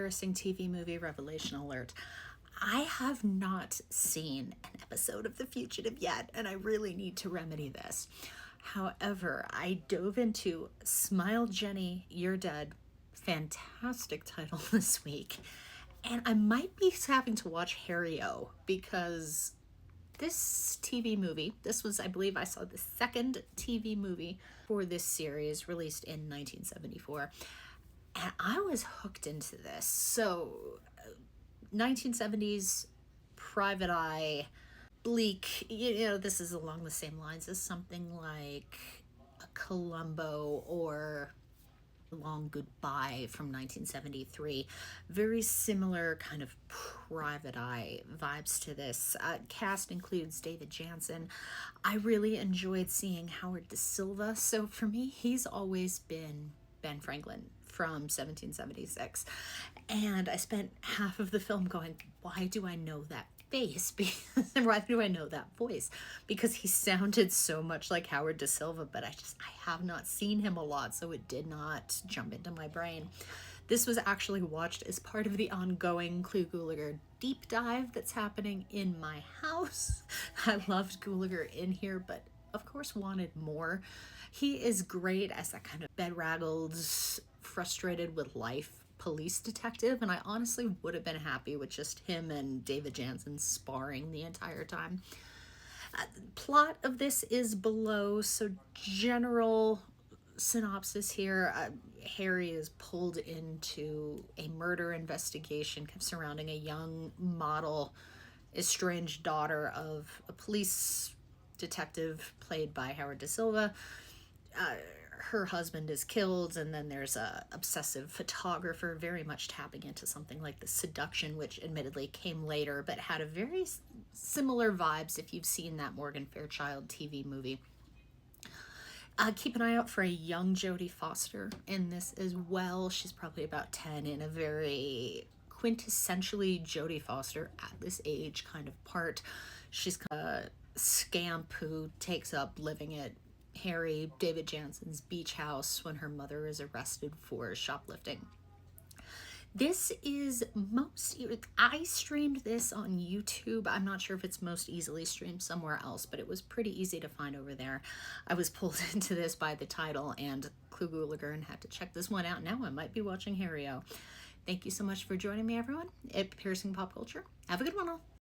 embarrassing TV movie revelation alert. I have not seen an episode of The Fugitive yet, and I really need to remedy this. However, I dove into Smile Jenny, You're Dead. Fantastic title this week. And I might be having to watch Harry-O because this TV movie, this was, I believe I saw the second TV movie for this series released in 1974. And I was hooked into this. So 1970s, private eye, bleak, this is along the same lines as something like a Columbo or Long Goodbye from 1973. Very similar kind of private eye vibes to this. Cast includes David Jansen. I really enjoyed seeing Howard Da Silva. So for me, he's always been Ben Franklin from 1776. And I spent half of the film going, why do I know that face? Because why do I know that voice? Because he sounded so much like Howard Da Silva, but I have not seen him a lot, so it did not jump into my brain. This was actually watched as part of the ongoing Clu Gulager deep dive that's happening in my house. I loved Gulager in here, but of course wanted more. He is great as that kind of bedraggled, frustrated with life police detective, and I honestly would have been happy with just him and David Jansen sparring the entire time. Plot of this is below, so general synopsis here. Harry is pulled into a murder investigation surrounding a young model, estranged daughter of a police detective played by Howard Da Silva. Her husband is killed, and then there's a obsessive photographer very much tapping into something like The Seduction, which admittedly came later, but had a very similar vibes if you've seen that Morgan Fairchild TV movie. Keep an eye out for a young Jodie Foster in this as well. She's probably about 10 in a very quintessentially Jodie Foster at this age kind of part. She's a scamp who takes up living at Harry, David Jansen's beach house when her mother is arrested for shoplifting. This is I streamed this on YouTube. I'm not sure if it's most easily streamed somewhere else, but it was pretty easy to find over there. I was pulled into this by the title and Clu Gulager and had to check this one out. Now I might be watching Harry-O. Thank you so much for joining me, everyone, at Piercing Pop Culture. Have a good one all.